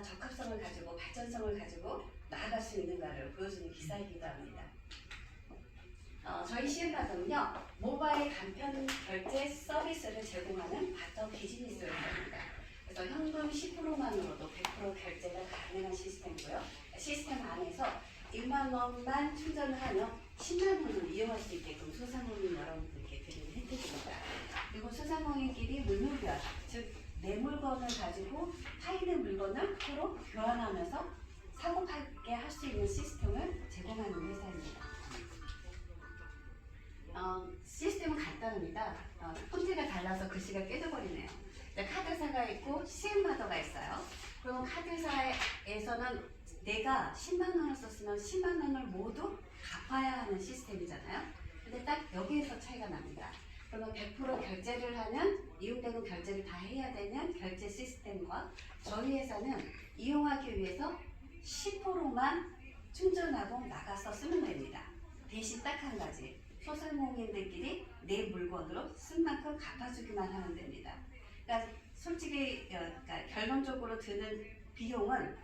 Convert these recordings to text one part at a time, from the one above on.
얼마나 적합성을 가지고 발전성을 가지고 나아갈 수 있는가를 보여주는 기사이기도 합니다. 저희 CM바텀은요, 모바일 간편 결제 서비스를 제공하는 바텀 비즈니스 회사입니다. 그래서 현금 10%만으로도 100% 결제가 가능한 시스템이고요. 시스템 안에서 1만 원만 충전을 하면 10만 원을 이용할 수 있게끔 소상공인 여러분들께 드리는 혜택입니다. 그리고 소상공인끼리 물물교환, 즉 내 물건을 가지고 파이는 물건을 서로 교환하면서 사고팔게 할 수 있는 시스템을 제공하는 회사입니다. 시스템은 간단합니다. 폰트가 달라서 글씨가 깨져버리네요. 카드사가 있고 CM마더가 있어요. 그럼 카드사에서는 내가 10만 원을 썼으면 10만 원을 모두 갚아야 하는 시스템이잖아요. 근데 딱 여기에서 차이가 납니다. 그러면 100% 결제를 하는, 이용되는 결제를 다 해야 되는 결제 시스템과 저희 회사는 이용하기 위해서 10%만 충전하고 나가서 쓰면 됩니다. 대신 딱 한 가지, 소상공인들끼리 내 물건으로 쓴 만큼 갚아주기만 하면 됩니다. 그러니까 솔직히 결론적으로 드는 비용은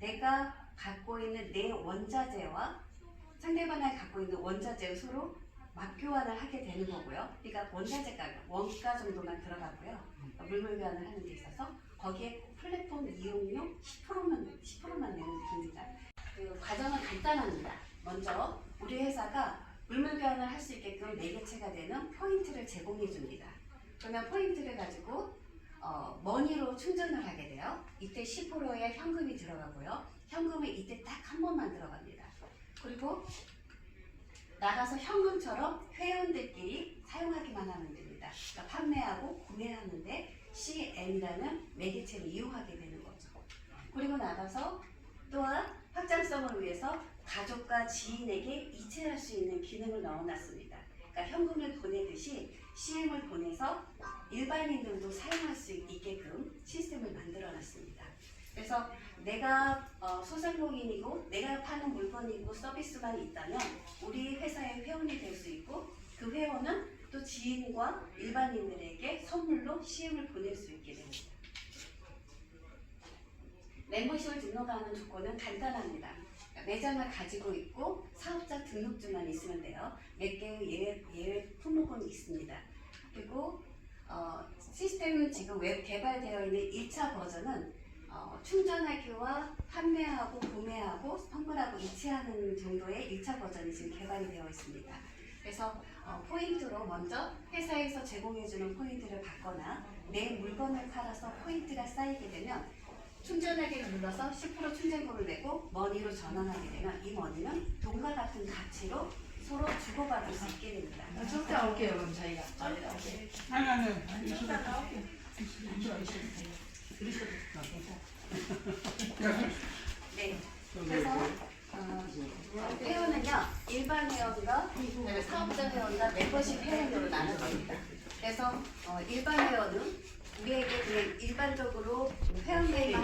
내가 갖고 있는 내 원자재와 상대방이 갖고 있는 원자재를 서로 맞교환을 하게 되는 거고요. 그러니까 원자재 가격, 원가 정도만 들어가고요. 물물교환을 하는 데 있어서 거기에 플랫폼 이용료 10%만 내면 됩니다. 그 과정은 간단합니다. 먼저 우리 회사가 물물교환을 할 수 있게끔 매개체가 되는 포인트를 제공해 줍니다. 그러면 포인트를 가지고 머니로 충전을 하게 돼요. 이때 10%의 현금이 들어가고요. 현금은 이때 딱 한 번만 들어갑니다. 그리고 나가서 현금처럼 회원들끼리 사용하기만 하면 됩니다. 그러니까 판매하고 구매하는데 CM이라는 매개체를 이용하게 되는 거죠. 그리고 나가서 또한 확장성을 위해서 가족과 지인에게 이체할 수 있는 기능을 넣어놨습니다. 그러니까 현금을 보내듯이 CM을 보내서 일반인들도 사용할 수 있게끔 시스템을 만들어놨습니다. 그래서 내가 소상공인이고 내가 파는 물건이고 서비스만 있다면 우리 회사의 회원이 될 수 있고 그 회원은 또 지인과 일반인들에게 선물로 CM을 보낼 수 있게 됩니다. 멤버십을 등록하는 조건은 간단합니다. 매장을 가지고 있고 사업자 등록증만 있으면 돼요. 몇 개의 예외 품목은 있습니다. 그리고 시스템은 지금 웹 개발되어 있는 1차 버전은 충전하기와 판매하고 구매하고 선물하고 이체하는 정도의 1차 버전이 지금 개발이 되어 있습니다. 그래서 포인트로 먼저 회사에서 제공해주는 포인트를 받거나 내 물건을 팔아서 포인트가 쌓이게 되면 충전하기를 눌러서 10% 충전금을 내고 머니로 전환하게 되면 이 머니는 돈과 같은 가치로 서로 주고받을 수 있게 됩니다. 좀 이따 올게요. 그럼 저희가. 아니 네. 그래서 회원은요 일반 회원과 사업자 회원과 멤버십 회원으로 나눠집니다. 그래서 일반 회원은 우리에게 그냥 일반적으로 회원들이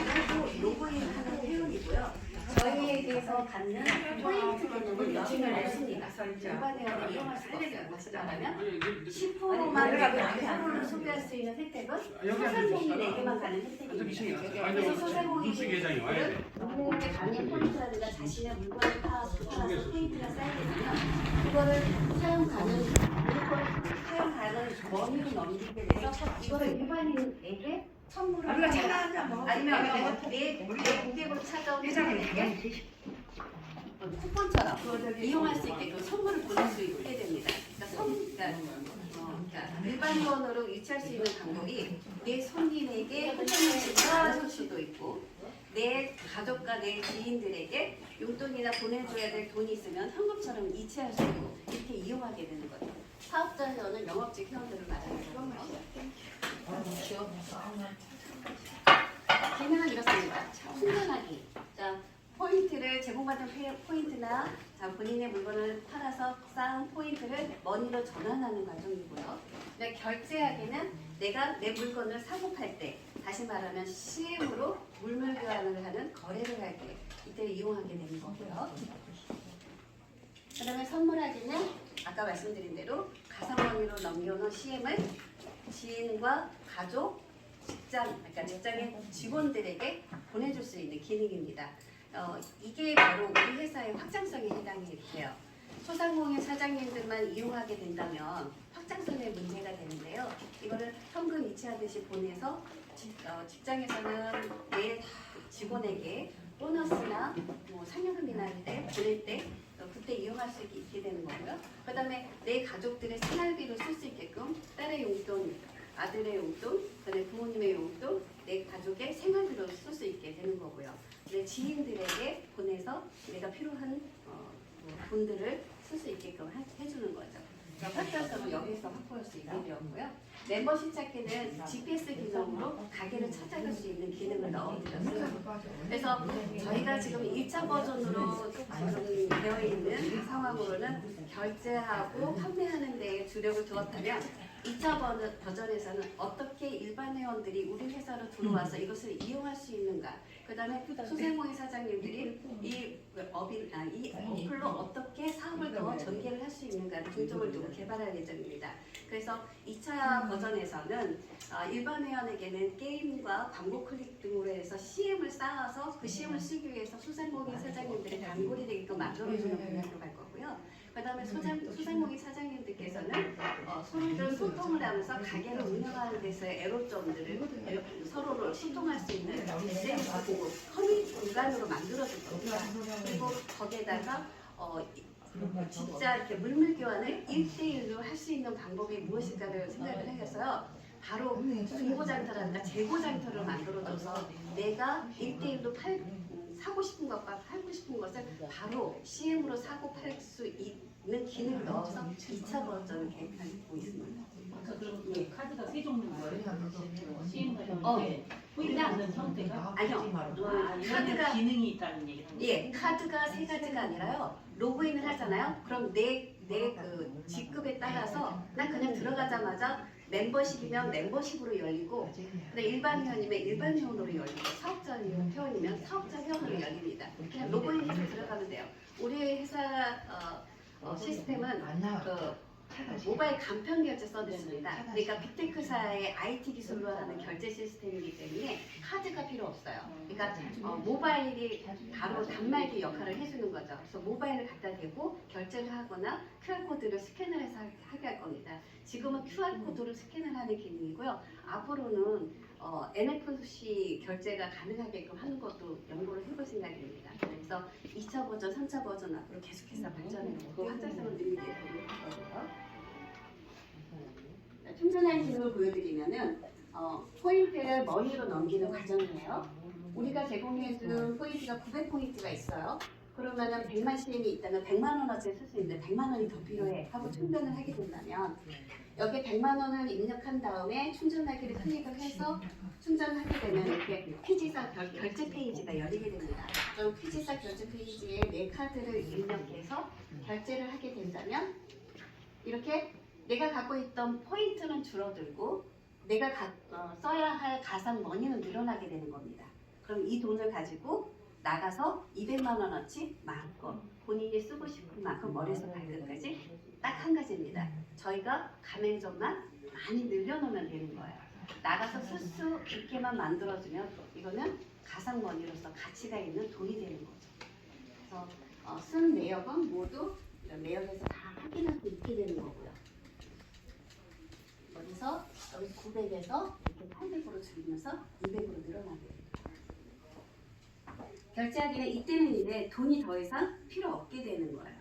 로그인하는 회원이고요. 저희에게서 받는 포인트 개념을 여신을 했습니다. 일반 회원을 이용할 수가 없어요. 다시 말하면 10%만 100%를 소비할 수 있는 혜택은 소상공인에게만 가는 혜택입니다. 그래서 소상공인들은 우리에게 받는 포인트라든가 자신의 물건을 팔아서 포인트가 쌓이게 되면 그거를 사용 가능 머니로 넘기게 돼서 이거를 일반인에게 선물을 아니면 내 고객으로 찾아온 회장에게 쿠폰처럼 이용할 수 있게끔 선물을 보낼 수 있게 됩니다. 그러니까 일반원으로 유치할 수 있는 방법이 내 손님에게 쿠폰을 전할 수도 있고 내 가족과 내 지인들에게 용돈이나 보내줘야 될 돈이 있으면 현금처럼 이체할 수 있고 이렇게 이용하게 되는 거죠. 사업자 회원은 영업직 회원들을 말하는 거고요. 기능은 이렇습니다. 충전하기. 자, 포인트를 제공받은 포인트나 본인의 물건을 팔아서 쌓은 포인트를 머니로 전환하는 과정이고요. 근데 결제하기는 내가 내 물건을 사고 팔 때, 다시 말하면 CM으로 물물교환을 하는 거래를 할 때 이때 이용하게 되는 거고요. 그 다음에 선물하기는 아까 말씀드린 대로 가상머니로 넘겨놓은 CM을 지인과 가족, 그러니까 직장의 직원들에게 보내줄 수 있는 기능입니다. 이게 바로 우리 회사의 확장성에 해당이 돼요. 소상공인 사장님들만 이용하게 된다면 확장성에 문제가 되는데요. 이거를 현금 이체하듯이 보내서 직장에서는 매일 다 직원에게 보너스나 뭐 상여금이나 할 때 보낼 때 그때 이용할 수 있게 되는 거고요. 그다음에 내 가족들의 생활비로 쓸 수 있게끔 딸의 용돈, 아들의 용돈, 그다음에 부모님의 용돈, 내 가족의 생활비로 쓸 수 있게 되는 거고요. 내 지인들에게 보내서 내가 필요한 돈들을 쓸 수 있게끔 해주는 거죠. 확장성은 여기서 확보할 수 있게 되었고요. 멤버십 찾기는 GPS 기능으로 가게를 찾아갈 수 있는 기능을 넣어드렸어요. 그래서 저희가 지금 1차 버전으로 지금 되어 있는 상황으로는 결제하고 판매하는 데에 주력을 두었다면 2차 버전에서는 어떻게 일반 회원들이 우리 회사로 들어와서 이것을 이용할 수 있는가, 그 다음에 소상공인 사장님들이 이 어플로 어떻게 사업을 더 전개를 할 수 있는가를 중점을 두고 개발할 예정입니다. 그래서 2차 버전에서는 일반 회원에게는 게임과 광고 클릭 등으로 해서 CM을 쌓아서 그 CM을 쓰기 위해서 소상공인 사장님들의 단골이 되게끔 만들어주는 분야로 갈 거고요. 그 다음에 소상공인 사장님들께서는 서로들 소통을 하면서 가게를 운영하는 데서의 애로점들을 서로를 소통할 수 있는 커뮤니티 공간으로 만들어줄 겁니다. 그리고 거기에다가 진짜 이렇게 물물 교환을 1대1로 할 수 있는 방법이 무엇일까를 생각을 해서요. 바로 중고장터라든가 재고장터를 만들어줘서 내가 1대1로 사고 싶은 것과 팔고 싶은 것을 바로 CM으로 사고 팔 수 있는 기능을 넣어서 2차 버전을 계획하고 있습니다. 그럼 카드가 세 종류인 거예요? CM과 포인트 없는 형태가? 아니요. 카드가 기능이 있다는 얘기는 예, 카드가 세 가지가 아니라요. 로그인을 하잖아요. 그럼 내 그 직급에 따라서 난 그냥 들어가자마자 멤버십이면 멤버십으로 열리고, 근데 일반 회원이면 일반 회원으로 열리고, 사업자 회원이면 사업자 회원으로 열립니다. 그냥 로그인해서 들어가면 돼요. 우리 회사 시스템은 모바일 간편 결제 서비스입니다. 그러니까 빅테크사의 IT 기술로 하는 결제 시스템이기 때문에 카드가 필요 없어요. 그러니까 모바일이 바로 단말기 역할을 해주는 거죠. 그래서 모바일을 갖다 대고 결제를 하거나 QR코드를 스캔을 해서 하게 할 겁니다. 지금은 QR코드를 스캔을 하는 기능이고요. 앞으로는 NFC 결제가 가능하게끔 하는 것도 연구를 해볼 생각입니다. 그래서 2차 버전, 3차 버전 앞으로 계속해서 발전해보고 확장성을 늘리게 되는 거고요. 충전할 기능을 보여드리면은 포인트를 머니로 넘기는 과정을 해요. 우리가 제공해준 포인트가 900포인트가 있어요. 그러면은 100만 CM이 있다면 100만 원어치 쓸 수 있는데 100만 원이 더 필요해 하고 충전을 하게 된다면 여기에 100만 원을 입력한 다음에 충전하기를 클릭을 해서 충전을 하게 되면 이렇게 피지사 결제 페이지가 열리게 됩니다. 그럼 피지사 결제 페이지에 내 카드를 입력해서 결제를 하게 된다면 이렇게 내가 갖고 있던 포인트는 줄어들고 내가 써야 할 가상 머니는 늘어나게 되는 겁니다. 그럼 이 돈을 가지고 나가서 200만 원어치 마음껏 본인이 쓰고 싶은 만큼 머리에서 발끝까지 딱 한 가지입니다. 저희가 가맹점만 많이 늘려놓으면 되는 거예요. 나가서 쓸 수 있게만 만들어주면 이거는 가상 머니로서 가치가 있는 돈이 되는 거죠. 그래서 쓴 내역은 모두 이런 내역에서 다 확인할 수 있게 되는 거고요. 여기서 여기 900에서 이렇게 800으로 줄이면서 200으로 늘어나게 됩니다. 결제하기는 이때는 이제 돈이 더 이상 필요 없게 되는 거예요.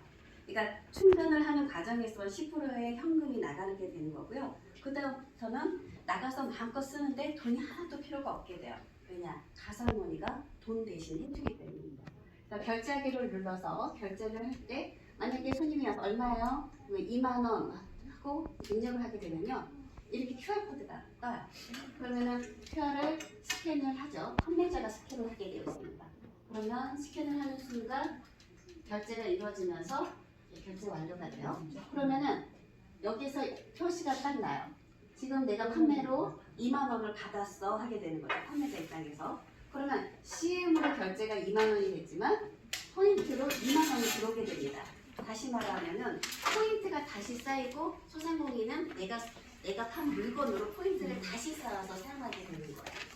그러니까 충전을 하는 과정에서 10%의 현금이 나가게 되는 거고요. 그다음부터는 나가서 마음껏 쓰는데 돈이 하나도 필요가 없게 돼요. 왜냐? 가상머니가 돈 대신 해주기 때문입니다. 그래서 결제하기를 눌러서 결제를 할 때 만약에 손님이 와서 얼마예요? 2만 원 하고 입력을 하게 되면요. 이렇게 QR코드가 떠요. 그러면은 QR을 스캔을 하죠. 판매자가 스캔을 하게 되어 있습니다. 그러면 스캔을 하는 순간 결제가 이루어지면서 결제 완료가 돼요. 그러면은 여기서 표시가 딱 나요. 지금 내가 판매로 2만 원을 받았어 하게 되는 거죠. 판매자 입장에서. 그러면 CM으로 결제가 2만 원이 됐지만 포인트로 2만 원이 들어오게 됩니다. 다시 말하면은 포인트가 다시 쌓이고 소상공인은 내가 판 물건으로 포인트를 다시 쌓아서 사용하게 되는 거예요.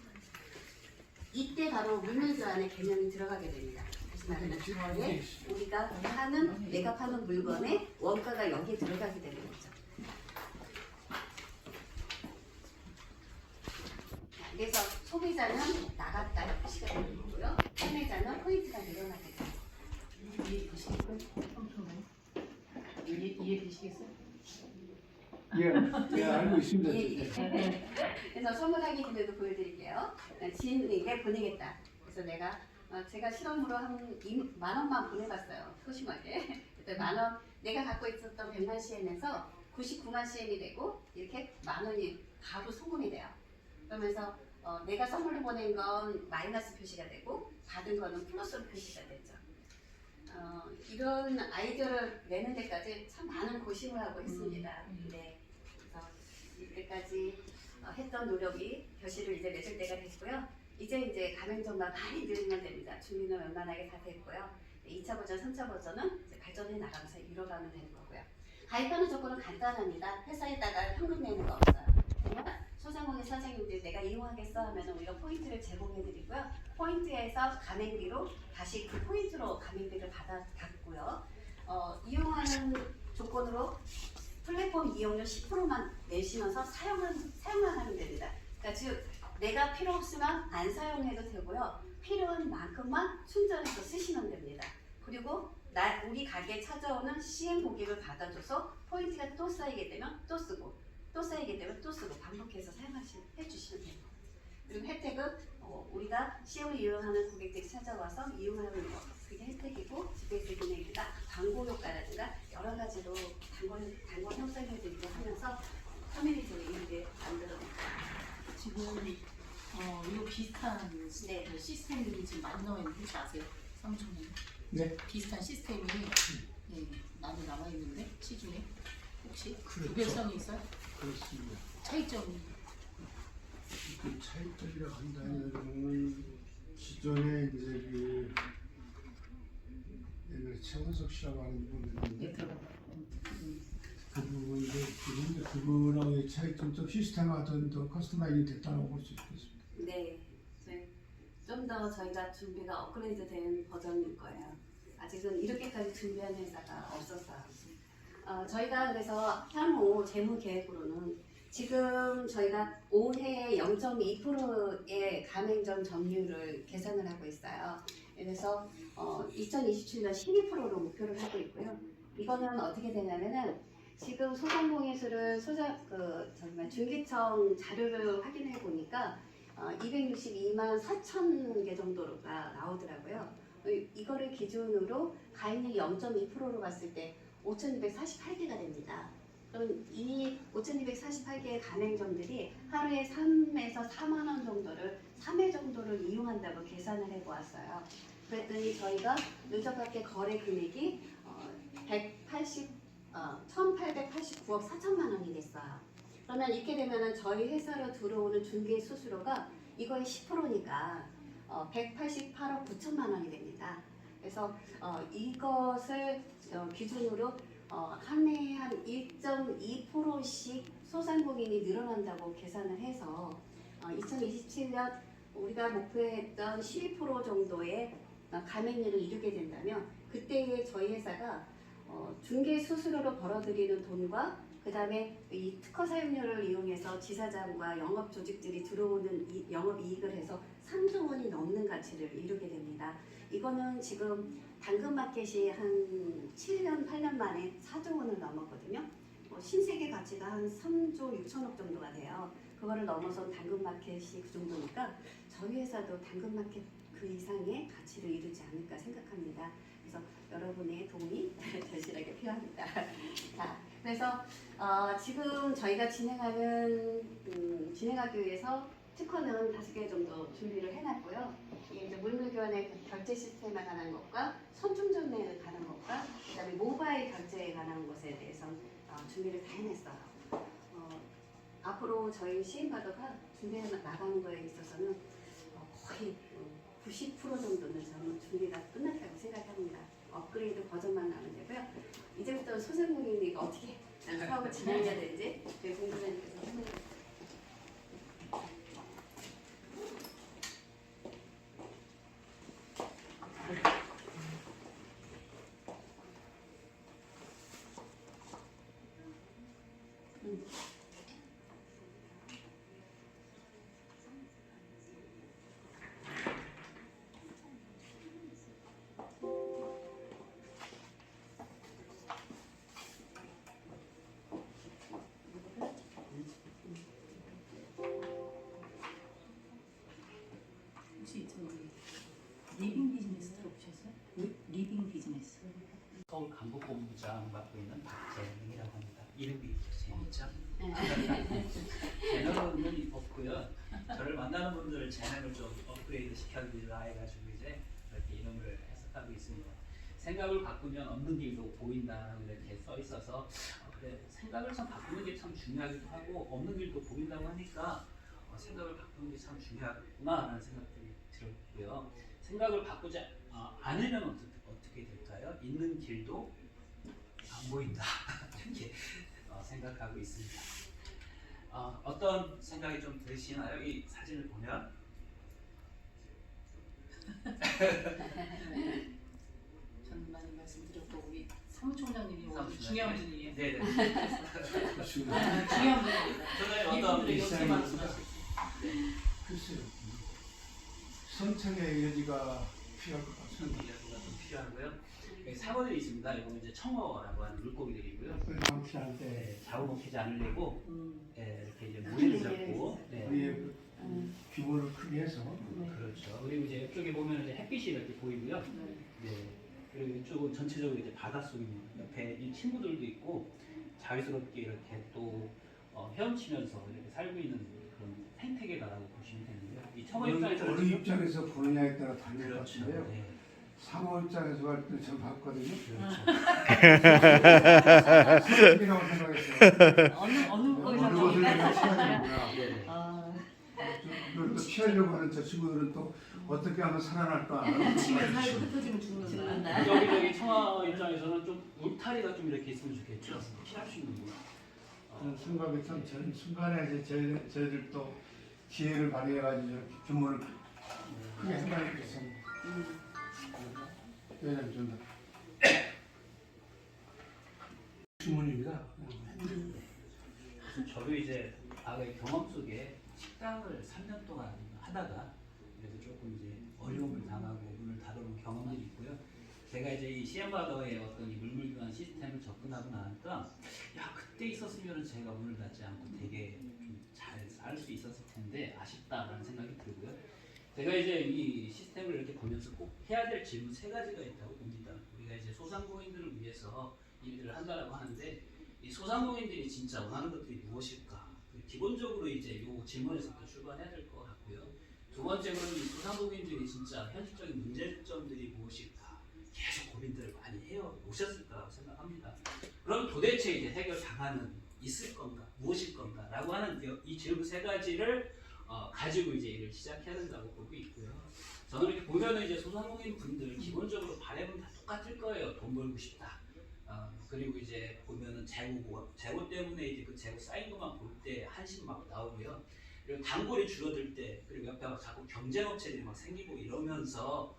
이때 바로 물밀교환의 개념이 들어가게 됩니다. 다시 말하면 저의 우리가 하는 내가 파는 물건의 원가가 여기에 들어가게 되는 거죠. 그래서 소비자는 나갔다 표시가 되는 거고요. 판매자는 포인트가 늘어나게 됩니다. 이해되시겠어요? 이해되시겠어요? 예, 알고 있습니다. 그래서 선물하기 전에도 보여드릴게요. 지인에게 보내겠다. 그래서 제가 실험으로 한 10,000원만 보내봤어요. 소심하게. 그때 10,000원 내가 갖고 있었던 100만 CN에서 99만 CN이 되고 이렇게 10,000원이 바로 송금이 돼요. 그러면서 내가 선물로 보낸 건 마이너스 표시가 되고 받은 거는 플러스로 표시가 되죠. 이런 아이디어를 내는 데까지 참 많은 고심을 하고 있습니다. 네. 그래서 이때까지 했던 노력이 결실을 이제 맺을 때가 됐고요. 이제 가맹점만 많이 늘리면 됩니다. 준비는 웬만하게 다 됐고요. 2차 버전, 3차 버전은 이제 발전해 나가면서 이뤄가면 되는 거고요. 가입하는 조건은 간단합니다. 회사에다가 현금 내는 거 없어요. 그냥 소상공인 사장님들 내가 이용하겠어 하면 우리가 포인트를 제공해드리고요. 포인트에서 가맹비로 다시 그 포인트로 가맹비를 받고요. 이용하는 조건으로 플랫폼 이용료 10%만 내시면서 사용만 하면 됩니다. 그러니까 즉 내가 필요 없으면 안 사용해도 되고요. 필요한 만큼만 충전해서 쓰시면 됩니다. 그리고 우리 가게에 찾아오는 CM 고객을 받아줘서 포인트가 또 쌓이게 되면 또 쓰고 또 쌓이게 되면 또 쓰고 반복해서 해주시면 됩니다. 그리고 혜택은 우리가 CM을 이용하는 고객들이 찾아와서 이용하는 거 그게 혜택이고 GPS 기능이나 광고 효과라든가 여러 가지로 단권 형성해드리고 하면서 커뮤니티를 이렇게 만들어냅니다. 지금 이거 비슷한 시스템들이 지금 많이 나와 있는데 혹시 아세요? 사무총장님? 네. 비슷한 시스템이 많이 나와 있는데 시중에 혹시 그렇죠. 구별성이 있어요? 그렇습니다. 차이점이 그 차이점이라 한다면은 기존에 이제 그 옛날에 최원석 씨라고 하는 분이 있는데 그분하고의 차이점 좀 시스템화 더 커스터마이징 됐다고 볼 수 있겠습니다. 네, 좀 더 저희가 준비가 업그레이드된 버전일 거예요. 아직은 이렇게까지 준비한 회사가 없었어요. 저희가 그래서 향후 재무 계획으로는 지금 저희가 올해 0.2%의 가맹점 점유율을 계산을 하고 있어요. 그래서 2027년 12%로 목표를 하고 있고요. 이거는 어떻게 되냐면은 지금 소상공인수를 중기청 자료를 확인해 보니까 262만 4천 개 정도가 나오더라고요. 이거를 기준으로 가입률 0.2%로 봤을 때 5,248개가 됩니다. 그럼 이 5,248개의 가맹점들이 하루에 3에서 4만 원 정도를 3회 정도를 이용한다고 계산을 해보았어요. 그랬더니 저희가 누적합계 거래 금액이 1,889억 4천만 원이 됐어요. 그러면 이렇게 되면은 저희 회사로 들어오는 중개 수수료가 이거의 10%니까 188억 9천만 원이 됩니다. 그래서 이것을 기준으로 한 해에 한 1.2%씩 소상공인이 늘어난다고 계산을 해서 2027년 우리가 목표했던 12% 정도의 가맹률을 이루게 된다면 그때에 저희 회사가 중개 수수료로 벌어들이는 돈과 그 다음에 이 특허 사용료를 이용해서 지사장과 영업 조직들이 들어오는 영업 이익을 해서 3조 원이 넘는 가치를 이루게 됩니다. 이거는 지금 당근마켓이 한 7년, 8년 만에 4조 원을 넘었거든요. 신세계 가치가 한 3조 6천억 정도가 돼요. 그거를 넘어선 당근마켓이 그 정도니까 저희 회사도 당근마켓 그 이상의 가치를 이루지 않을까 생각합니다. 그래서 여러분의 도움이 절실하게 필요합니다. 자, 그래서 지금 저희가 진행하기 위해서 특허는 5개 정도 준비를 해놨고요. 이게 이제 물물교환의 결제 시스템에 관한 것과 선충전에 관한 것과 그다음에 모바일 결제에 관한 것에 대해서 준비를 다 해냈어요. 앞으로 저희 시행가도가 준비해 나가는 거에 있어서는 거의 90% 정도는 저는 준비가 끝났다고 생각합니다. 업그레이드 버전만 나면 되고요. 이제부터 소상공인이 어떻게 사업을 진행해야 되는지 공부자님께서 설명해 주세요. 리빙 비즈니스 들어보셨어요? 리빙 비즈니스. 서울 강북본부장 맡고 있는 박재능이라고 합니다. 이름이 재밌죠? 재능은 없고요. 저를 만나는 분들 재능을 좀 업그레이드 시켜드리라 해가지고 이제 이렇게 이름을 해석하고 있습니다. 생각을 바꾸면 없는 길도 보인다라고 이렇게 써 있어서 그래 생각을 참 바꾸는 게 참 중요하기도 하고 없는 길도 보인다고 하니까 생각을 바꾸는 게 참 중요하구나라는 생각들이 들었고요. 생각을 바꾸지 않으면 어떻게 될까요? 있는 길도 안 보인다 이렇게 생각하고 있습니다. 어떤 생각이 좀 드시나요? 이 사진을 보면 저는 많이 말씀드렸고 우리 사무총장님이 오늘 사무총장님. 중요한 분이에요. 네네. 중요한 분입니다. 저는 이분들이 어떤 이렇게 일상이 말씀하셨어요. 글쎄요. 선창의 여지가 필요할 것 같습니다. 이야기가 좀 필요하고요. 여기 사과들이 있습니다. 이거 이제 청어라고 하는 물고기들이고요. 방치할 때 네, 잡아먹히지 않으려고 음. 이렇게 이제 무리를 잡고 위에 규모를 크게 해서 그렇죠. 그리고 이제 이쪽에 보면 이제 햇빛이 이렇게 보이고요. 네. 그리고 이쪽은 전체적으로 이제 바닷속입니다. 옆에 이 친구들도 있고 자유스럽게 이렇게 또 헤엄치면서 이렇게 살고 있는 그런 생태계다라고 보시면 되는데요. 이 청어 입장에서는 어느 입장에서 보느냐에 따라 다른 것 그렇죠. 같은데요. 네. 상호 입장에서 할 때 전 봤거든요. 그렇죠. 선택이라고 생각했어요. 어느 거에서 어느 것을 거기까지 내가 하시나요? 취하는구나. 네. 그걸 또 피하려고 하는 저 친구들은 또 어떻게 하면 살아날까 하는 치면 생각이 살고 흩어지면 죽는다. 여기 청아 입장에서는 좀 울타리가 좀 이렇게 있으면 좋겠죠. 피할 수 있는 거. 저는 생각이 참 저는 순간에 이제 저희들 또 지혜를 발휘해가지고 이렇게 규모를 크게 생각이 됐습니다. 왜냐면 좀 주문입니다. 저도 이제 과거의 경험 속에 식당을 3년 동안 하다가 그래서 조금 이제 어려움을 당하고 문을 닫아놓은 경험들이 있고요. 제가 이제 이 시엠바더의 어떤 이 물물교환 시스템을 접근하고 나니까 야 그때 있었으면 제가 문을 닫지 않고 되게 좀 잘 살 수 있었을 텐데 아쉽다라는 생각이 들고요. 제가 이제 이 시스템을 이렇게 보면서 꼭 해야 될 질문 3가지가 있다고 봅니다. 우리가 이제 소상공인들을 위해서 일들을 한다라고 하는데 이 소상공인들이 진짜 원하는 것들이 무엇일까? 기본적으로 이제 이 질문에서부터 출발해야 될 것 같고요. 두 번째로는 이 소상공인들이 진짜 현실적인 문제점들이 무엇일까? 계속 고민들을 많이 해요. 오셨을 거라고 생각합니다. 그럼 도대체 이제 해결 방안은 있을 건가? 무엇일 건가? 라고 하는 이 질문 3가지를 가지고 이제 일을 시작해야 된다고 보고 있고요. 저는 이렇게 보면은 이제 소상공인 분들 기본적으로 바람은 다 똑같을 거예요. 돈 벌고 싶다. 그리고 이제 보면은 재고 때문에 이제 그 재고 쌓인 것만 볼 때 한심 막 나오고요. 그리고 단골이 줄어들 때 그리고 옆에 막 자꾸 경쟁업체들이 막 생기고 이러면서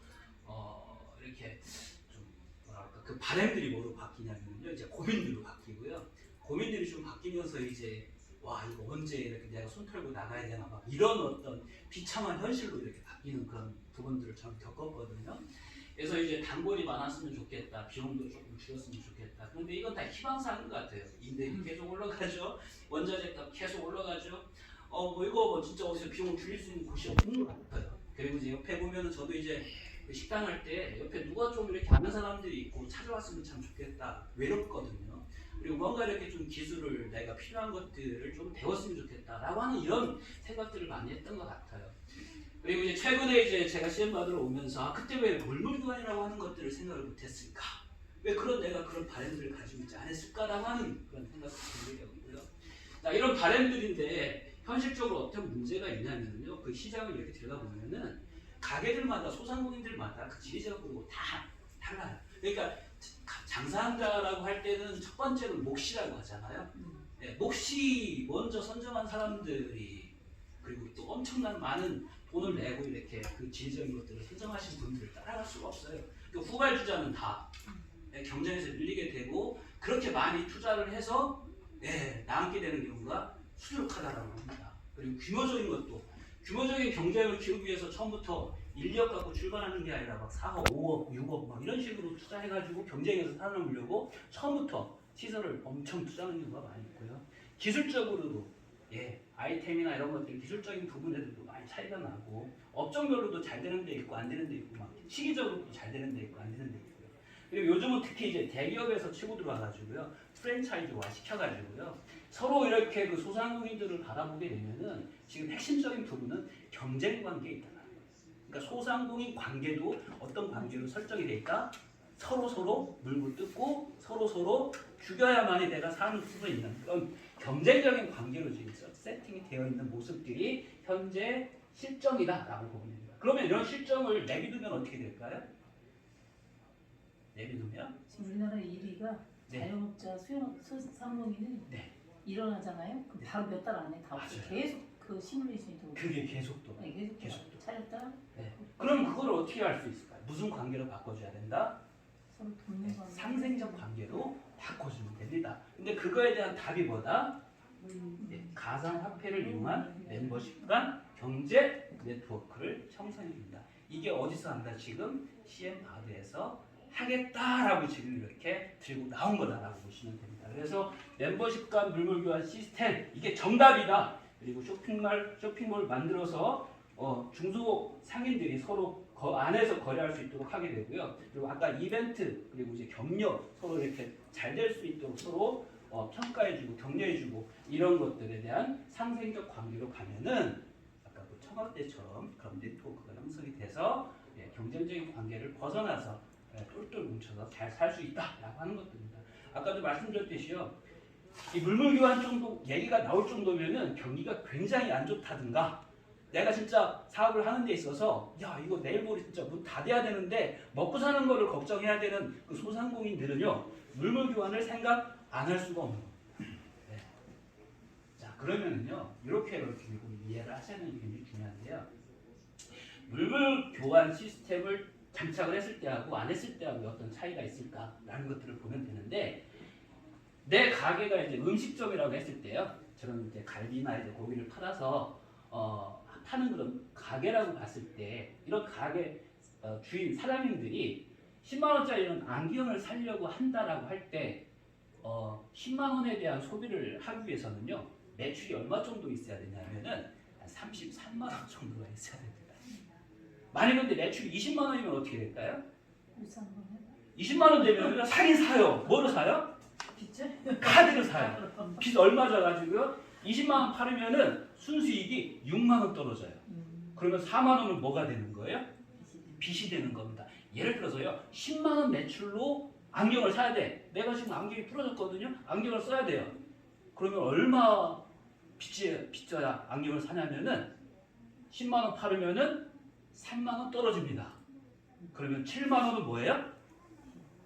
이렇게 좀 뭐랄까 그 바람들이 뭐로 바뀌냐면요. 이제 고민들로 바뀌고요. 고민들이 좀 바뀌면서 이제 와 이거 언제 이렇게 내가 손 털고 나가야 되나 막 이런 어떤 비참한 현실로 이렇게 바뀌는 그런 부분들을 저는 겪었거든요. 그래서 이제 단골이 많았으면 좋겠다, 비용도 조금 줄였으면 좋겠다. 그런데 이건 다 희망사항인 것 같아요. 임대비 계속 올라가죠, 원자재값 계속 올라가죠. 뭐 이거 뭐 진짜 어디서 비용 줄일 수 있는 곳이 없는 것 같아요. 그리고 이제 옆에 보면은 저도 이제 그 식당 할 때 옆에 누가 좀 이렇게 아는 사람들이 있고 찾아왔으면 참 좋겠다. 외롭거든요. 그리고 뭔가 이렇게 좀 기술을 내가 필요한 것들을 좀 배웠으면 좋겠다라고 하는 이런 생각들을 많이 했던 것 같아요. 그리고 이제 최근에 이제 제가 시험 받으러 오면서 그때 왜 물물교환이라고 하는 것들을 생각을 못했을까? 왜 그런 내가 그런 바램들을 가지고 있지 않았을까라고 하는 그런 생각을 들게 되고요. 자, 이런 바램들인데 현실적으로 어떤 문제가 있냐면요. 그 시장을 이렇게 들여다보면은 가게들마다 소상공인들마다 그 지리적으로 다 달라요. 그러니까 장사한다라고 할 때는 첫 번째는 몫이라고 하잖아요. 네, 몫이 먼저 선정한 사람들이 그리고 또 엄청난 많은 돈을 내고 이렇게 그 지리적인 것들을 선정하신 분들을 따라갈 수가 없어요. 그 후발주자는 다 경쟁에서 밀리게 되고 그렇게 많이 투자를 해서 남게 되는 경우가 수두룩하다라고 합니다. 그리고 규모적인 경쟁을 키우기 위해서 처음부터 인력 갖고 출발하는 게 아니라 막 4억, 5억, 6억 막 이런 식으로 투자해가지고 경쟁에서 살아남으려고 처음부터 시설을 엄청 투자하는 경우가 많이 있고요. 기술적으로도 예, 아이템이나 이런 것들 기술적인 부분에도 많이 차이가 나고 업종별로도 잘 되는 데 있고 안 되는 데 있고 막 시기적으로도 잘 되는 데 있고 안 되는 데 있고요. 그리고 요즘은 특히 이제 대기업에서 치고 들어와가지고요 프랜차이즈화 시켜가지고요 서로 이렇게 그 소상공인들을 바라보게 되면은 지금 핵심적인 부분은 경쟁 관계에 있다는 거예요. 그러니까 소상공인 관계도 어떤 관계로 설정이 돼 있다? 서로 물고 뜯고 서로 죽여야만이 내가 사는 수 있는 그런 경쟁적인 관계로 지금 세팅이 되어 있는 모습들이 현재 실정이다라고 보면 됩니다. 그러면 이런 실정을 내비두면 어떻게 될까요? 내비두면 지금 우리나라 1위가 네. 자영업자 소상공인은 네. 일어나잖아요. 그럼 바로 몇 달 안에 다 없어. 맞아요. 계속 그 시뮬레이션이 더 그게 계속 또 네, 계속 또. 차렸다 네. 그럼 그걸 어떻게 할 수 있을까요? 무슨 관계로 바꿔줘야 된다? 서로 돕는 관계. 상생적 관계로 바꿔주면 됩니다. 근데 그거에 대한 답이 뭐다? 가상화폐를 이용한 멤버십 간 경제 네트워크를 형성해줍니다. 이게 어디서 한다? 지금 CM바드에서 하겠다라고 지금 이렇게 들고 나온 거다라고 보시면 됩니다. 그래서 멤버십 간 물물 교환 시스템 이게 정답이다. 그리고 쇼핑몰 만들어서 중소 상인들이 서로 안에서 거래할 수 있도록 하게 되고요. 그리고 아까 이벤트 그리고 이제 격려 서로 이렇게 잘 될 수 있도록 서로 평가해주고 격려해주고 이런 것들에 대한 상생적 관계로 가면은 아까 그 청와대처럼 그런 네트워크가 형성이 돼서 경쟁적인 관계를 벗어나서 똘똘 뭉쳐서 잘 살 수 있다라고 하는 것들입니다. 아까도 말씀드렸듯이요. 이 물물 교환 정도 얘기가 나올 정도면은 경기가 굉장히 안 좋다든가 내가 진짜 사업을 하는 데 있어서 야 이거 내일 모레 진짜 문 닫아야 되는데 먹고 사는 거를 걱정해야 되는 그 소상공인들은요 물물 교환을 생각 안 할 수가 없는 겁니다. 네. 자 그러면은요 이렇게 이해를 하시는 게 굉장히 중요한데요. 물물 교환 시스템을 장착을 했을 때하고 안 했을 때하고 어떤 차이가 있을까라는 것들을 보면 되는데 내 가게가 이제 음식점이라고 했을 때요. 저는 이제 갈비나 이제 고기를 팔아서 파는 그런 가게라고 봤을 때 이런 가게 주인 사장님들이 10만 원짜리는 안경을 사려고 한다라고 할 때 10만 원에 대한 소비를 하기 위해서는요 매출이 얼마 정도 있어야 되냐면은 한 33만 원 정도가 있어야 됩니다. 만약 근데 매출이 20만 원이면 어떻게 될까요? 비싼 거네. 20만 원 되면 사긴 사요. 뭐를 사요? 빚제? 카드를 사요. 빚 얼마 져가지고요 20만 원 팔으면은 순수이익이 6만 원 떨어져요. 그러면 4만 원은 뭐가 되는 거예요? 빚이 되는 겁니다. 예를 들어서요 10만 원 매출로 안경을 사야 돼. 내가 지금 안경이 부러졌거든요. 안경을 써야 돼요. 그러면 얼마 빚져야 안경을 사냐면은 10만 원 팔으면은 3만 원 떨어집니다. 그러면 7만 원은 뭐예요?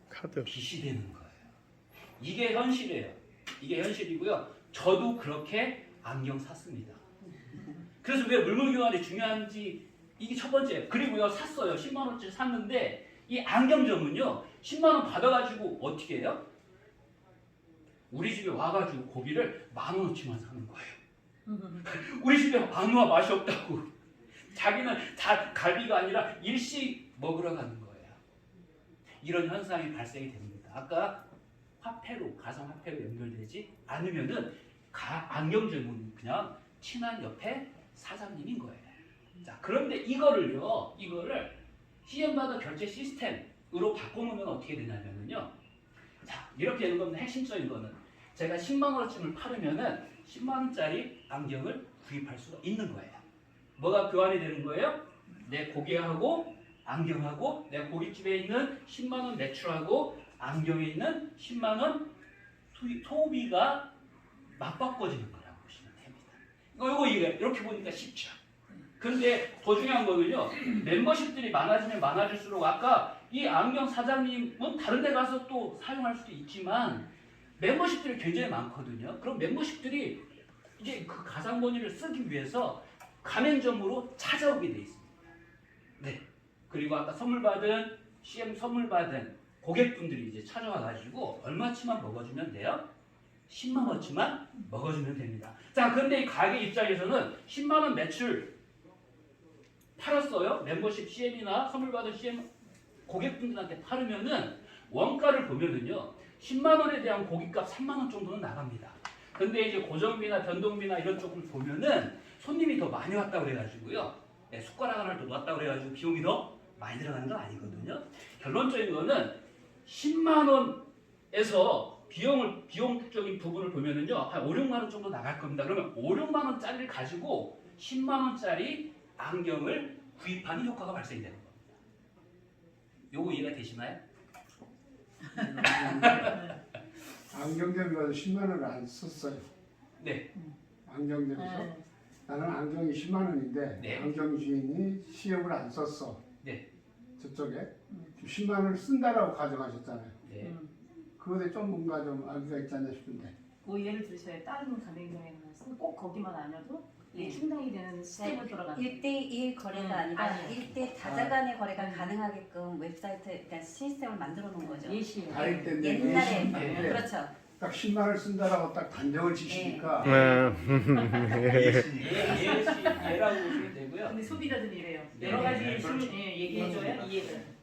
카드. 빚이 되는 거예요. 이게 현실이에요. 이게 현실이고요. 저도 그렇게 안경 샀습니다. 그래서 왜 물물 교환이 중요한지 이게 첫 번째. 그리고요 샀어요. 10만 원짜리 샀는데 이 안경점은요 10만 원 받아가지고 어떻게 해요? 우리 집에 와가지고 고기를 10,000원어치만 사는 거예요. 우리 집에 안와 맛이 없다고. 자기는 다 갈비가 아니라 일식 먹으러 가는 거예요. 이런 현상이 발생이 됩니다. 아까 화폐로 가상화폐로 연결되지 않으면은 안경점은 그냥 친한 옆에 사장님인 거예요. 자 그런데 이거를 CM바드 결제 시스템으로 바꿔놓으면 어떻게 되냐면요. 자 이렇게 되는 겁니다. 핵심적인 거는 제가 10만 원어치를 팔으면은 10만 원짜리 안경을 구입할 수가 있는 거예요. 뭐가 교환이 되는 거예요? 내 고객하고 안경하고 내 고깃집에 있는 10만 원 매출하고 안경에 있는 10만 원 소비가 맞바꿔지는 거라고 보시면 됩니다. 이거 이렇게 보니까 쉽죠. 그런데 더 중요한 거는요. 멤버십들이 많아지면 많아질수록 아까 이 안경 사장님은 다른 데 가서 또 사용할 수도 있지만 멤버십들이 굉장히 많거든요. 그럼 멤버십들이 이제 그 가상머니를 쓰기 위해서 가맹점으로 찾아오게 돼 있습니다. 네. 그리고 아까 CM 선물 받은 고객분들이 이제 찾아와 가지고 얼마치만 먹어주면 돼요? 10만 원치만 먹어주면 됩니다. 자, 그런데 이 가게 입장에서는 10만 원 매출 팔았어요. 멤버십 CM이나 선물 받은 CM 고객분들한테 팔으면은 원가를 보면은요. 10만 원에 대한 고깃값 3만 원 정도는 나갑니다. 근데 이제 고정비나 변동비나 이런 쪽을 보면은 손님이 더 많이 왔다고 그래가지고요. 네, 숟가락 하나를 더 놨다고 그래가지고 비용이 더 많이 들어가는 건 아니거든요. 결론적인 거는 10만 원에서 비용적인 부분을 보면은요, 한 5, 6만 원 정도 나갈 겁니다. 그러면 5, 6만 원짜리를 가지고 10만 원짜리 안경을 구입하는 효과가 발생되는 겁니다. 요거 이해가 되시나요? 안경점에 가서 10만 원을 안 썼어요. 네. 안경점에서 네. 나는 안경이 10만 원인데 네. 안경 주인이 시험을 안 썼어. 네. 저쪽에 10만 원을 쓴다라고 가져가셨잖아요. 네. 그거에 좀 뭔가 좀 알기가 있지 않나 싶은데. 그 예를 들어서 다른 가맹점에서 꼭 거기만 아니어도 네. 충당이 되는 시스템을 돌아가는 1대1 거래가 아니라 아니에요. 1대 다자간의 거래가 가능하게끔 웹사이트, 그러니까 시스템을 만들어 놓은 거죠. 예시. 가입 때문에 옛날에 네. 그렇죠. 딱 10만 원을 쓴다라고 딱 단정을 지시니까 예라고 보시면 되고요. 근데 소비자들이 이래요. 네. 여러 가지 네. 술 얘기해줘야 이해를.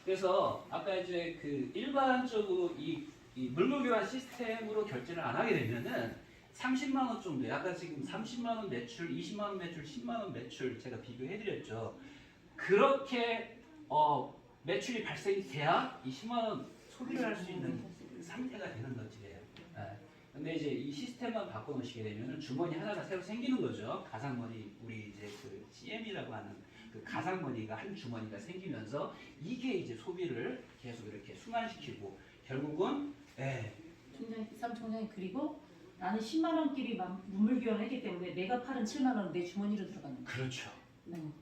그래서 아까 이제 그 일반적으로 이 물물 교환 시스템으로 결제를 안 하게 되면은 30만 원 정도, 아까 지금 30만 원 매출, 20만 원 매출, 10만 원 매출 제가 비교해드렸죠. 그렇게 매출이 발생이 돼야 이 10만 원 소비를 할 수 있는 상태가 되는 것이에요. 근데 이제 이 시스템만 바꿔놓으시게 되면은 주머니 하나가 새로 생기는 거죠. 가상머니, 우리 이제 그 CM이라고 하는 그 가상머니가 한 주머니가 생기면서 이게 이제 소비를 계속 이렇게 순환시키고 결국은 삼총장이 그리고 나는 10만 원끼리 물물 교환했기 때문에 내가 팔은 7만 원 내 주머니로 들어가는 거야. 그렇죠.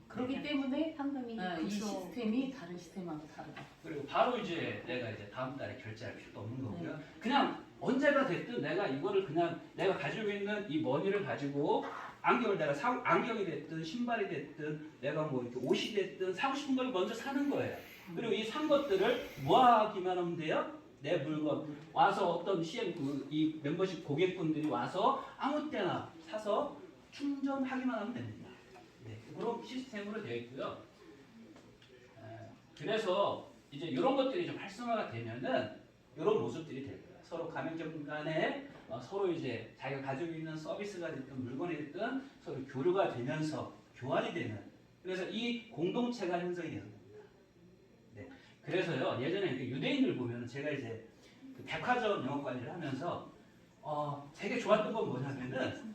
그렇기 때문에 현금이 이 시스템이 다른 시스템하고 다르다. 그리고 바로 이제 내가 이제 다음 달에 결제할 필요도 없는 거고요. 그냥 언제가 됐든 내가 이거를 그냥 내가 가지고 있는 이 머니를 가지고 안경을 내가 안경이 됐든 신발이 됐든 내가 뭐 이렇게 옷이 됐든 사고 싶은 걸 먼저 사는 거예요. 그리고 이 산 것들을 모아기만 하면 돼요. 내 물건 와서 어떤 CM 이 멤버십 고객분들이 와서 아무 때나 사서 충전하기만 하면 됩니다. 네, 그런 시스템으로 되어 있고요. 그래서 이제 이런 것들이 좀 활성화가 되면은 이런 모습들이 될 거예요. 서로 가맹점 간에 서로 이제 자기가 가지고 있는 서비스가 됐든 물건이 됐든 서로 교류가 되면서 교환이 되는, 그래서 이 공동체가 형성이 되는 겁니다. 네. 그래서요, 예전에 유대인들 보면 제가 이제 그 백화점 영업 관리를 하면서 되게 좋았던 건 뭐냐면은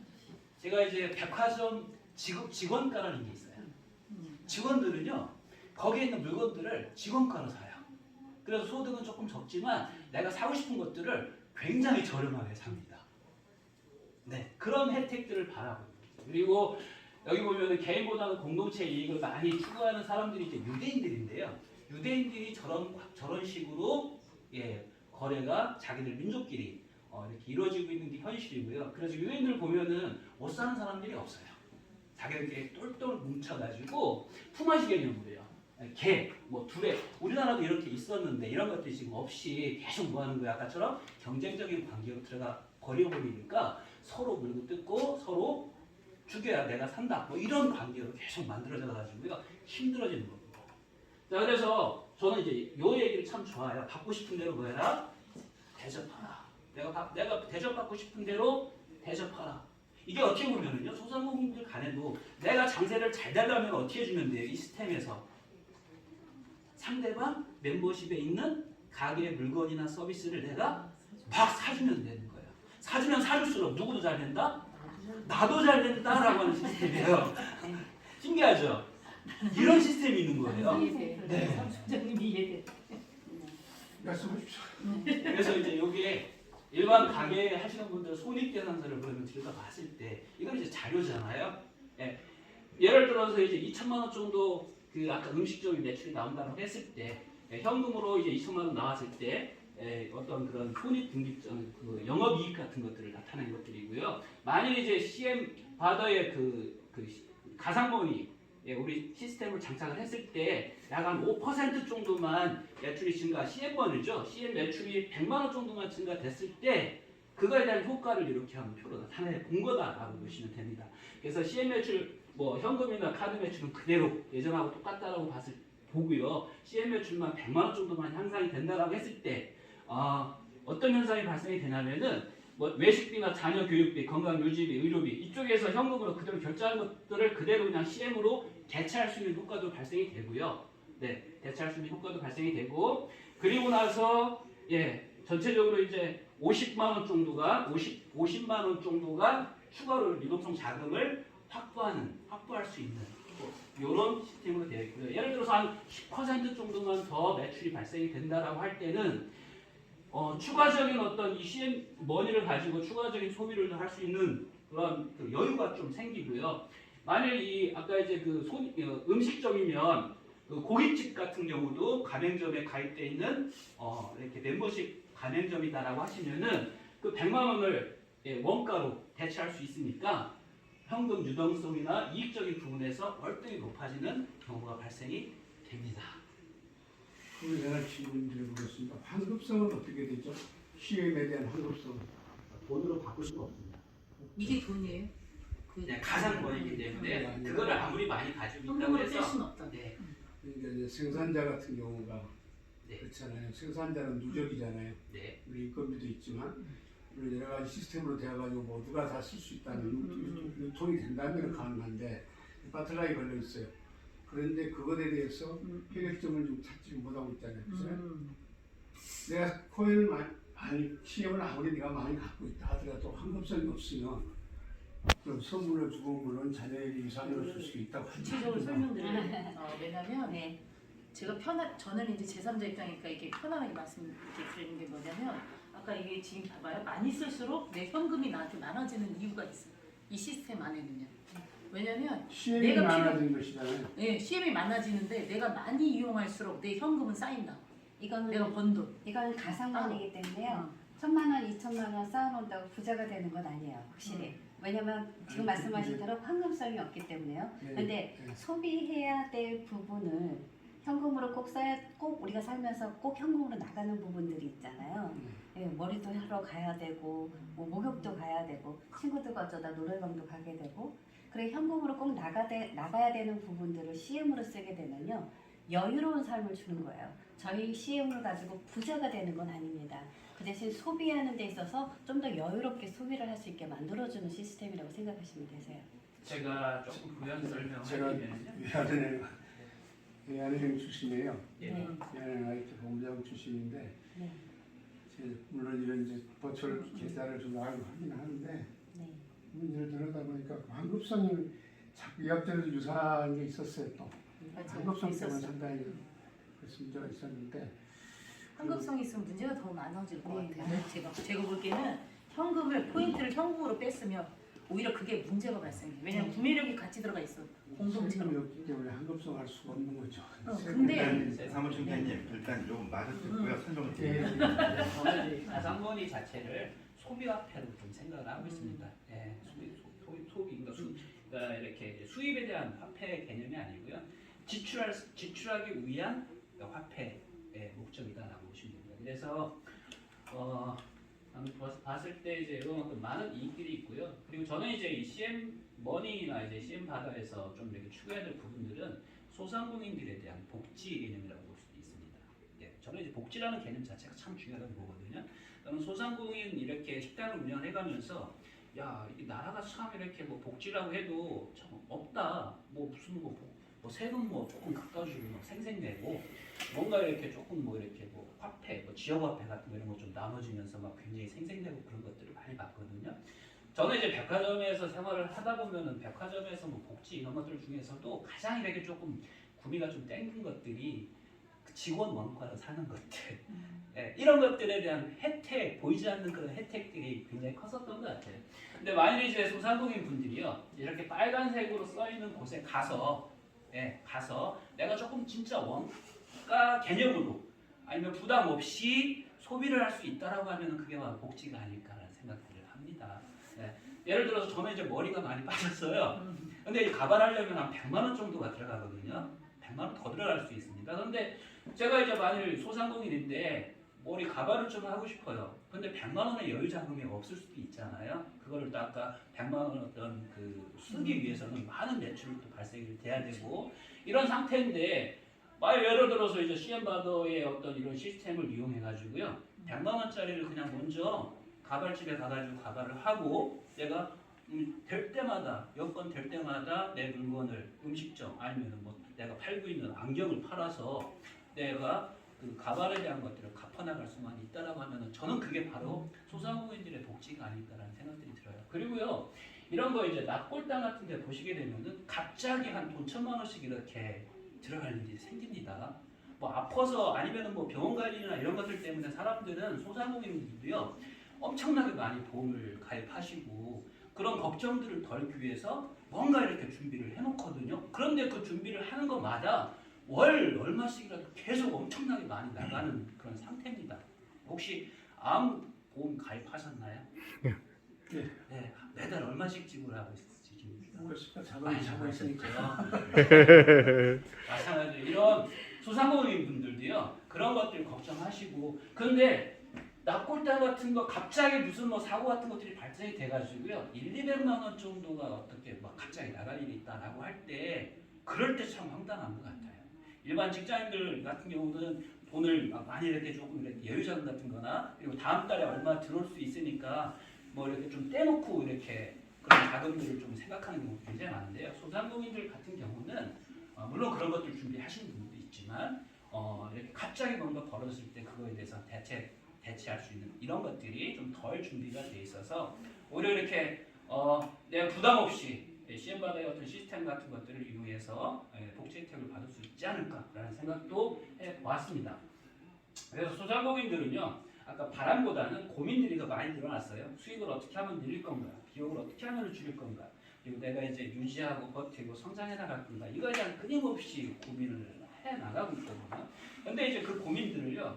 제가 이제 백화점 직원가라는 게 있어요. 직원들은요 거기에 있는 물건들을 직원가로 사요. 그래서 소득은 조금 적지만 내가 사고 싶은 것들을 굉장히 저렴하게 삽니다. 네, 그런 혜택들을 바라고 있습니다. 그리고 여기 보면은 개인보다는 공동체 이익을 많이 추구하는 사람들이 이제 유대인들인데요. 유대인들이 저런 식으로 거래가 자기들 민족끼리 이렇게 이루어지고 있는 게 현실이고요. 그래서 유대인들 보면은 못 사는 사람들이 없어요. 자기들끼리 똘똘 뭉쳐가지고 품앗이 개념으로요. 개, 뭐 두레, 우리나라도 이렇게 있었는데 이런 것들이 지금 없이 계속 뭐 하는 거야. 아까처럼 경쟁적인 관계로 들어가 버려버리니까 서로 물고 뜯고 서로 죽여야 내가 산다. 뭐 이런 관계로 계속 만들어져 가지고요. 힘들어지는 겁니다. 자, 그래서 저는 이제 요 얘기를 참 좋아해요. 받고 싶은 대로 뭐 해라? 대접하라. 내가 대접받고 싶은 대로 대접하라. 이게 어떻게 보면은요, 소상공인들 간에도 내가 장세를 잘 달라면 어떻게 해주면 돼요? 이 시스템에서 상대방 멤버십에 있는 가게의 물건이나 서비스를 내가 막 사주면 되는 거예요. 사주면 사줄수록 누구도 잘 된다? 나도 잘 된다라고 하는 시스템이에요. 신기하죠? 이런 시스템이 있는 거예요. 네. 삼총장님이 이해돼. 말씀하십시오. 그래서 이제 여기에 일반 가게 하시는 분들 손익계산서를 그러면 들여다봤을 때 이건 이제 자료잖아요. 예를 들어서 이제 2천만 원 정도 그 아까 음식점이 매출이 나온다고 했을 때 현금으로 이제 2천만 원 나왔을 때 어떤 그런 손익분기점, 그 영업이익 같은 것들을 나타낸 것들이고요. 만일 이제 CM 바더의 그 가상머니 우리 시스템을 장착을 했을 때 약 한 5% 정도만 매출이 증가, CM번이죠. CM 매출이 100만 원 정도만 증가됐을 때 그거에 대한 효과를 이렇게 하는 표로 나타내 본 거다라고 보시면 됩니다. 그래서 CM 매출 뭐 현금이나 카드 매출은 그대로 예전하고 똑같다라고 보고요. CM 매출만 100만 원 정도만 향상이 된다라고 했을 때 어떤 현상이 발생이 되냐면은 뭐 외식비나 자녀 교육비, 건강 유지비, 의료비 이쪽에서 현금으로 그대로 결제하는 것들을 그대로 그냥 CM으로 대체할 수 있는 효과도 발생이 되고요. 네, 대체할 수 있는 효과도 발생이 되고 그리고 나서 전체적으로 이제 50만 원 정도가 50만 원 정도가 추가로 유동성 자금을 확보할 수 있는 이런 시스템으로 되어 있고요. 예를 들어서 한 10% 정도만 더 매출이 발생이 된다라고 할 때는 추가적인 어떤 이 CM 머니를 가지고 추가적인 소비를 할 수 있는 그런 그 여유가 좀 생기고요. 만일 이 아까 이제 그 음식점이면 그 고깃집 같은 경우도 가맹점에 가입돼 있는 이렇게 멤버십 가맹점이다라고 하시면은 그 100만 원을 원가로 대체할 수 있으니까 현금 유동성이나 이익적인 부분에서 월등히 높아지는 경우가 발생이 됩니다. 그럼 내가 질문 드려보겠습니다. 환급성은 어떻게 되죠? CM에 대한 환급성. 돈으로 바꿀 수가 없습니다. 이게 돈이에요? 그냥 가상권이기 때문에 그거를 아무리 많이 가지고 있다고 현금으로 뺄 해서 수는 없다. 네, 그러니까 이제 생산자 같은 경우가 네. 그렇잖아요. 생산자는 누적이잖아요. 네, 우리 인건비도 있지만 물론 여러 가지 시스템으로 되어가지고 모두가 다 쓸 수 있다는 유통이 된다면 가능한데 바틀락이 걸려 있어요. 그런데 그것에 대해서 해결점을 좀 찾지 못하고 있잖아요. 그죠? 내가 코인을 많이 CM을 아무리 내가 많이 갖고 있다 하더라도 환급성이 없으면 그럼 선물로 주고 물론 자녀에게 유산으로 줄 수 있다고 구체적으로 설명드리면 왜냐면 네. 제가 저는 이제 제3자 입장이니까 이게 편안하게 말씀드리는 게 뭐냐면 아까 이게 지금 봐봐요. 많이 쓸수록 내 현금이 나한테 많아지는 이유가 있어요. 이 시스템 안에는요. 왜냐면 CM이 내가 많아진 것이잖아요. CM이 많아지는데 내가 많이 이용할수록 내 현금은 쌓인다. 내가 번 돈. 이건 가상머니이기 때문에요. 1,000만 원, 2,000만 원 쌓아놓는다고 부자가 되는 건 아니에요. 확실히. 왜냐면 지금 말씀하신 대로 환급성이 없기 때문에요. 근데 소비해야 될 부분을 현금으로 꼭 우리가 살면서 꼭 현금으로 나가는 부분들이 있잖아요. 머리도 하러 가야 되고 뭐 목욕도 가야 되고 친구들과 어쩌다 노래방도 가게 되고 그래 현금으로 꼭 나가야 되는 부분들을 CM으로 쓰게 되면요. 여유로운 삶을 주는 거예요. 저희 CM을 가지고 부자가 되는 건 아닙니다. 그 대신 소비하는 데 있어서 좀 더 여유롭게 소비를 할 수 있게 만들어주는 시스템이라고 생각하시면 되세요. 제가 조금 부연 제가 설명하면요. 외환은행 출신이에요. 예. 외환은행 IT 본부장 출신인데 네. 물론 이런 이제 버추얼 계좌를 좀 하긴 하는데 네. 문제를 들여다 보니까 환급성이 자꾸 의학적으로 유사한 게 있었어요. 또 환급성 때문에 상당히 그래서 문제가 있었는데 환급성이 있으면 문제가 더 많아질 것 네. 같아요. 제가 볼게는 포인트를 현금으로 뺐으면 오히려 그게 문제가 발생해요. 왜냐면 구매력이 같이 들어가 있어. 공동체로. 세금이 없기 때문에 환급성 할 수가 없는 거죠. 근데 사무총장님 일단 좀 말을 듣고요. 설명을 드릴게요. 저는 이 가상머니 자체를 소비화폐로 좀 생각을 하고 있습니다. 예, 소비, 그러니까 이렇게 이제 수입에 대한 화폐 개념이 아니고요. 지출하기 위한 화폐의 목적이다라고 보시면 됩니다. 그래서 봤을 때 이제 이런 어떤 많은 이익들이 있고요. 그리고 저는 이제 이 CM 머니나 이제 CM 바다에서 좀 이렇게 추가해야 될 부분들은 소상공인들에 대한 복지 개념이라고 볼 수도 있습니다. 예, 저는 이제 복지라는 개념 자체가 참 중요하다고 보거든요. 저는 소상공인 이렇게 식당을 운영해가면서 야, 이 나라가 참 이렇게 뭐 복지라고 해도 참 없다. 뭐 무슨 뭐 세금 뭐 조금 깎아주고 막 생색내고 뭔가 이렇게 조금 뭐 이렇게 뭐 화폐, 뭐 지역화폐 같은 거 이런 거 좀 나눠지면서 막 굉장히 생색내고 그런 것들을 많이 봤거든요. 저는 이제 백화점에서 생활을 하다 보면은 백화점에서 뭐 복지 이런 것들 중에서도 가장 이렇게 조금 구미가 좀 땡긴 것들이 그 직원 원가로 사는 것들, 이런 것들에 대한 혜택, 보이지 않는 그런 혜택들이 굉장히 컸었던 것 같아요. 근데 만일 이제 소상공인 분들이요 이렇게 빨간색으로 써 있는 곳에 가서 내가 조금 진짜 원가 개념으로 아니면 부담 없이 소비를 할 수 있다라고 하면은 그게 바로 복지가 아닐까라는 생각들을 합니다. 예를 들어서 저는 이제 머리가 많이 빠졌어요. 근데 이 가발하려면 한 100만 원 정도가 들어가거든요. 100만 원 더 들어갈 수 있습니다. 그런데 제가 이제 만일 소상공인인데 머리 가발을 좀 하고 싶어요. 근데 100만 원의 여유 자금이 없을 수도 있잖아요. 그거를 또 아까 100만 원 어떤 그 쓰기 위해서는 많은 매출이 또 발생이 돼야 되고 이런 상태인데 예를 들어서 이제 CM바더의 어떤 이런 시스템을 이용해 가지고요 100만 원짜리를 그냥 먼저 가발집에 가가지고 가발을 하고 내가 될 때마다 여건 될 때마다 내 물건을 음식점 아니면 뭐 내가 팔고 있는 안경을 팔아서 내가 그 가발에 대한 것들을 갚아나갈 수만 있다라고 하면은 저는 그게 바로 소상공인들의 복지가 아닐까라는 생각들이 들어요. 그리고요 이런 거 이제 납골당 같은 데 보시게 되면은 갑자기 한 돈 1,000만 원씩 이렇게 들어갈 일이 생깁니다. 뭐 아파서 아니면은 뭐 병원 갈 일이나 이런 것들 때문에 사람들은 소상공인들도요 엄청나게 많이 보험을 가입하시고 그런 걱정들을 덜기 위해서 뭔가 이렇게 준비를 해놓거든요. 그런데 그 준비를 하는 것마다 월 얼마씩이라도 계속 엄청나게 많이 나가는 그런 상태입니다. 혹시 암 보험 가입하셨나요? 네. 네. 매달 얼마씩 지불하고 있으십니까? 그렇습니까? 많이 자본이 잡고 있으니까. 있으니까요. 마찬가지로 이런 소상공인 분들도요 그런 것들 걱정하시고 근데 납골당 같은 거 갑자기 무슨 뭐 사고 같은 것들이 발생이 돼가지고요 200만 원 정도가 어떻게 막 갑자기 나갈 일이 있다라고 할 때 그럴 때 참 황당한 것 같아요. 일반 직장인들 같은 경우는 돈을 막 많이 이렇게 조금 이렇게 여유자금 같은 거나 그리고 다음 달에 얼마 들어올 수 있으니까 뭐 이렇게 좀 떼놓고 이렇게 그런 자금들을 좀 생각하는 경우가 굉장히 많은데요. 소상공인들 같은 경우는 물론 그런 것들 준비하시는 분들도 있지만 이렇게 갑자기 뭔가 벌어졌을 때 그거에 대해서 대체할 수 있는 이런 것들이 좀 덜 준비가 돼 있어서 오히려 이렇게 내가 부담 없이 CM바다의 어떤 시스템 같은 것들을 이용해서 복지 혜택을 받을 수 있지 않을까라는 생각도 해왔습니다. 그래서 소상공인들은요 아까 바람보다는 고민들이 더 많이 늘어났어요. 수익을 어떻게 하면 늘릴 건가, 비용을 어떻게 하면 줄일 건가, 그리고 내가 이제 유지하고 버티고 성장해 나갈 건가 이거에 대한 끊임없이 고민을 해 나가고 있거든요. 근데 이제 그 고민들을요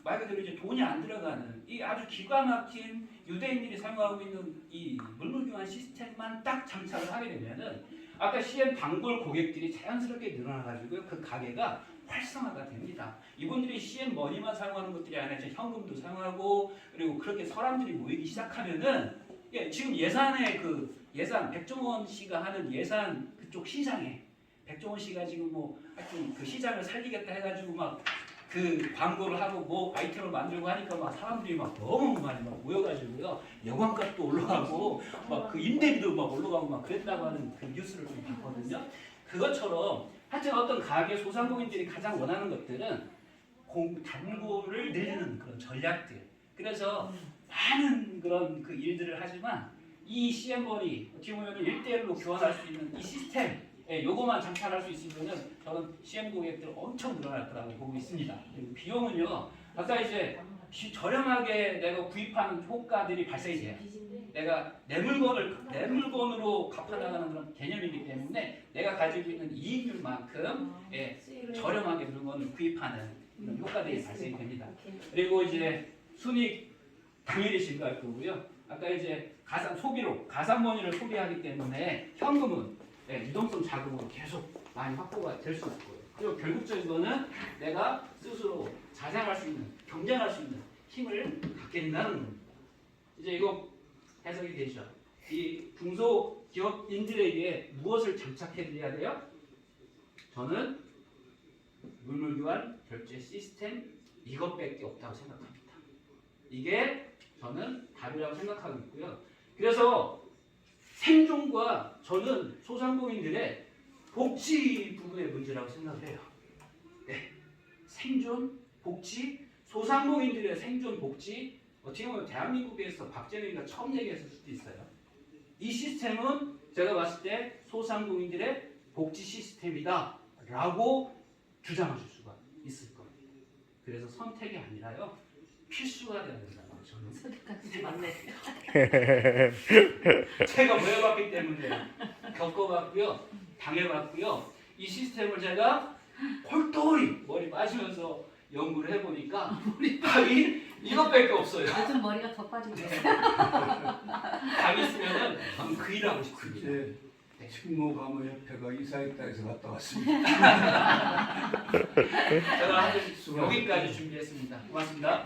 말 그대로 이제 돈이 안 들어가는 이 아주 기가 막힌 유대인들이 사용하고 있는 이 물물교환 시스템만 딱 장착을 하게 되면은 아까 CM 단골 고객들이 자연스럽게 늘어나가지고 그 가게가 활성화가 됩니다. 이분들이 CM 머니만 사용하는 것들이 아니라 이제 현금도 사용하고 그리고 그렇게 사람들이 모이기 시작하면은 지금 예산의 그 예산 백종원 씨가 하는 예산 그쪽 시장에 백종원 씨가 지금 뭐 하여튼 그 시장을 살리겠다 해가지고 막 그 광고를 하고 뭐 아이템을 만들고 하니까 막 사람들이 막 너무 많이 막 모여가지고요 여관값도 올라가고 막 그 임대비도 막 올라가고 막 그랬다고 하는 그 뉴스를 좀 봤거든요. 그것처럼 하여튼 어떤 가게 소상공인들이 가장 원하는 것들은 단골을 늘리는 그런 전략들. 그래서 많은 그런 그 일들을 하지만 이 CM번이 어떻게 보면 1대1로 교환할 수 있는 이 시스템 요거만 장착할 수 있으면은 저는 CM 고객들 엄청 늘어날 거라고 보고 있습니다. 그리고 비용은요, 아까 이제 저렴하게 내가 구입하는 효과들이 발생이 돼요. 내가 내 물건으로 갚아나가는 그런 개념이기 때문에 내가 가지고 있는 이익률만큼 저렴하게 물건을 구입하는 이런 효과들이 발생이 됩니다. 그리고 이제 순이익 당연히 증가할 거고요. 아까 이제 가상머니를 소비하기 때문에 현금은 유동성 자금으로 계속 많이 확보가 될 수 있고요. 그리고 결국적인 거는 내가 스스로 자생할 수 있는, 경쟁할 수 있는 힘을 갖게 된다는 겁니다. 이제 이거 해석이 되죠. 이 중소기업인들에게 무엇을 장착해 드려야 돼요? 저는 물물교환 결제 시스템 이것밖에 없다고 생각합니다. 이게 저는 답이라고 생각하고 있고요. 그래서 생존과 저는 소상공인들의 복지 부분의 문제라고 생각을 해요. 생존, 복지, 소상공인들의 생존, 복지 어떻게 보면 대한민국에서 박재민이가 처음 얘기했을 수도 있어요. 이 시스템은 제가 봤을 때 소상공인들의 복지 시스템이다 라고 주장하실 수가 있을 겁니다. 그래서 선택이 아니라요 필수가 되어야 된다고 저는 선택까지 맞네. 제가 모여봤기 때문에 겪어봤고요, 당해봤고요. 이 시스템을 제가 꼴똘히 머리 빠지면서 연구를 해보니까 답이 이것밖에 없어요. 요즘 머리가 더 빠지고 있어요. 답이 있으면은 저는 그 일을 하고 싶습니다. 식모가무협회가 이사했다 해서 갔다 왔습니다. 제가 여기까지 준비했습니다. 고맙습니다.